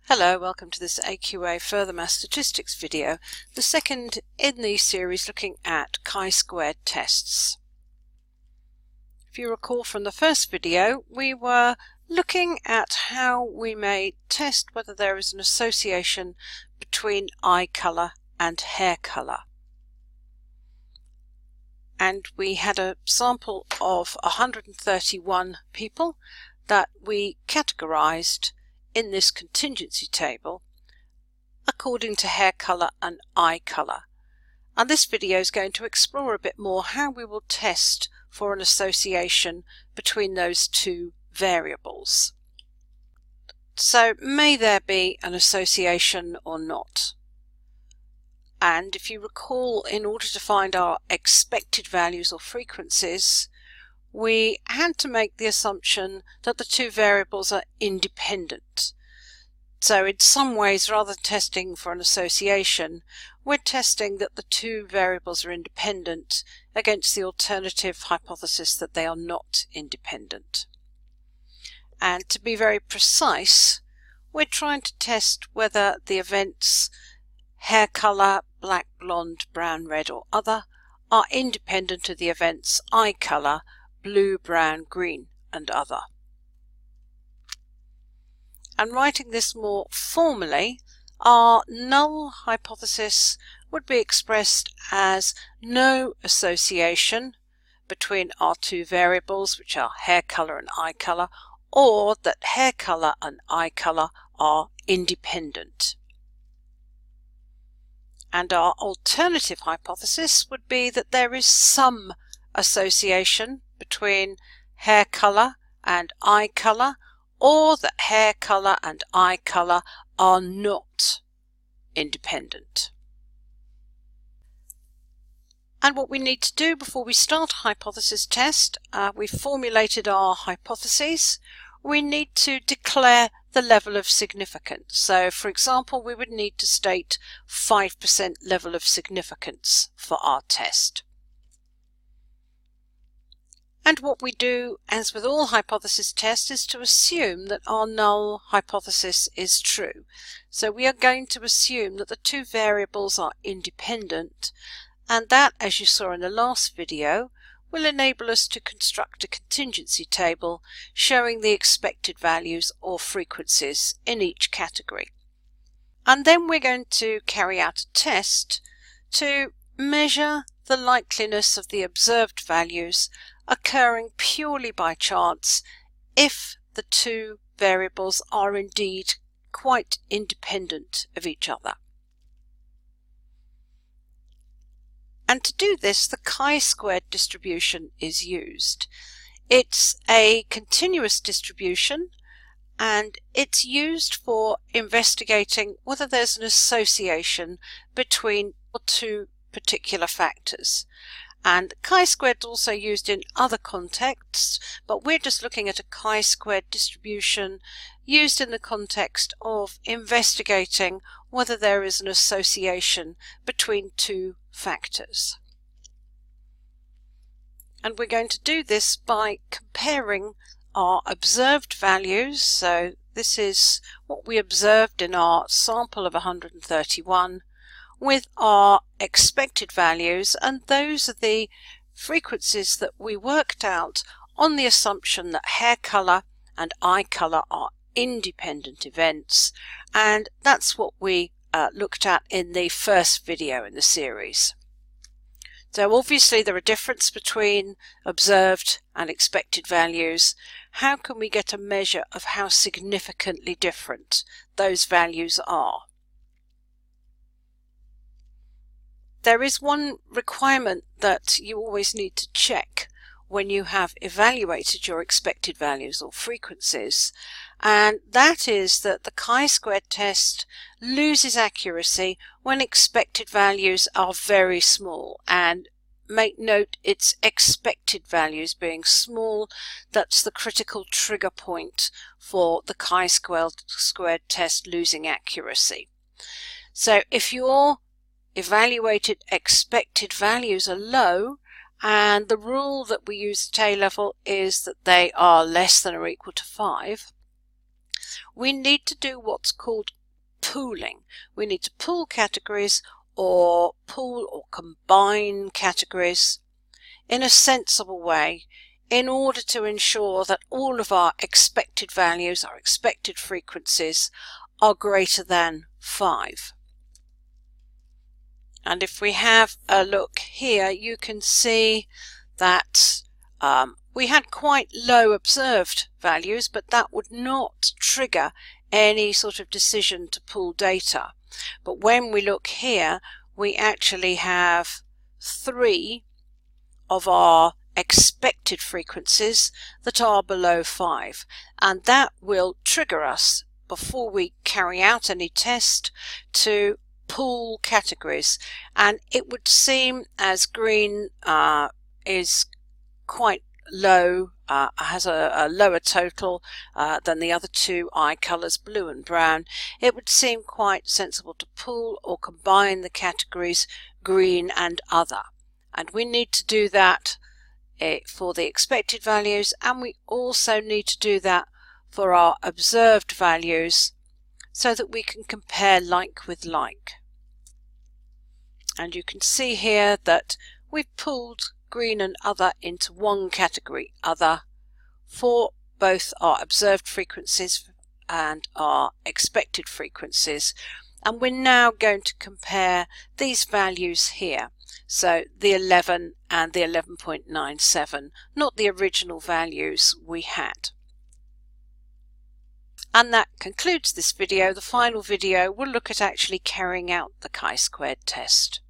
Hello, welcome to this AQA Further Math Statistics video, the second in the series looking at chi-squared tests. If you recall from the first video, we were looking at how we may test whether there is an association between eye colour and hair colour. And we had a sample of 131 people that we categorised in this contingency table according to hair colour and eye colour. And this video is going to explore a bit more how we will test for an association between those two variables. So may there be an association or not? And if you recall, in order to find our expected values or frequencies, we had to make the assumption that the two variables are independent. So in some ways, rather than testing for an association, we're testing that the two variables are independent against the alternative hypothesis that they are not independent. And to be very precise, we're trying to test whether the events hair colour, black, blonde, brown, red or other are independent of the events eye colour, blue, brown, green and other. And writing this more formally, our null hypothesis would be expressed as no association between our two variables, which are hair colour and eye colour, or that hair colour and eye colour are independent. And our alternative hypothesis would be that there is some association between hair colour and eye colour, or that hair colour and eye colour are not independent. And what we need to do before we start a hypothesis test, we've formulated our hypotheses. We need to declare the level of significance. So, for example, we would need to state 5% level of significance for our test. And what we do, as with all hypothesis tests, is to assume that our null hypothesis is true. So we are going to assume that the two variables are independent, and that, as you saw in the last video, will enable us to construct a contingency table showing the expected values or frequencies in each category. And then we're going to carry out a test to measure the likeliness of the observed values occurring purely by chance if the two variables are indeed quite independent of each other. And to do this, the chi-squared distribution is used. It's a continuous distribution, and it's used for investigating whether there's an association between two particular factors. And chi-squared is also used in other contexts, but we're just looking at a chi-squared distribution used in the context of investigating whether there is an association between two factors. And we're going to do this by comparing our observed values. So this is what we observed in our sample of 131 with our expected values, and those are the frequencies that we worked out on the assumption that hair colour and eye colour are independent events, and that's what we looked at in the first video in the series. So obviously there are differences between observed and expected values. How can we get a measure of how significantly different those values are? There is one requirement that you always need to check when you have evaluated your expected values or frequencies, and that is that the chi-squared test loses accuracy when expected values are very small. And make note, it's expected values being small that's the critical trigger point for the chi-squared test losing accuracy. So if your evaluated expected values are low, and the rule that we use at A level is that they are less than or equal to 5, we need to do what's called pooling. We need to pool categories or pool or combine categories in a sensible way in order to ensure that all of our expected values, our expected frequencies, are greater than 5. And if we have a look here, you can see that we had quite low observed values, but that would not trigger any sort of decision to pool data. But when we look here, we actually have 3 of our expected frequencies that are below 5, and that will trigger us before we carry out any test to pool categories. And it would seem as green is quite low, has a lower total than the other two eye colours, blue and brown, it would seem quite sensible to pool or combine the categories green and other. And we need to do that for the expected values, and we also need to do that for our observed values so that we can compare like with like. And you can see here that we've pooled green and other into one category, other, for both our observed frequencies and our expected frequencies. And we're now going to compare these values here. So the 11 and the 11.97, not the original values we had. And that concludes this video. The final video will look at actually carrying out the chi-squared test.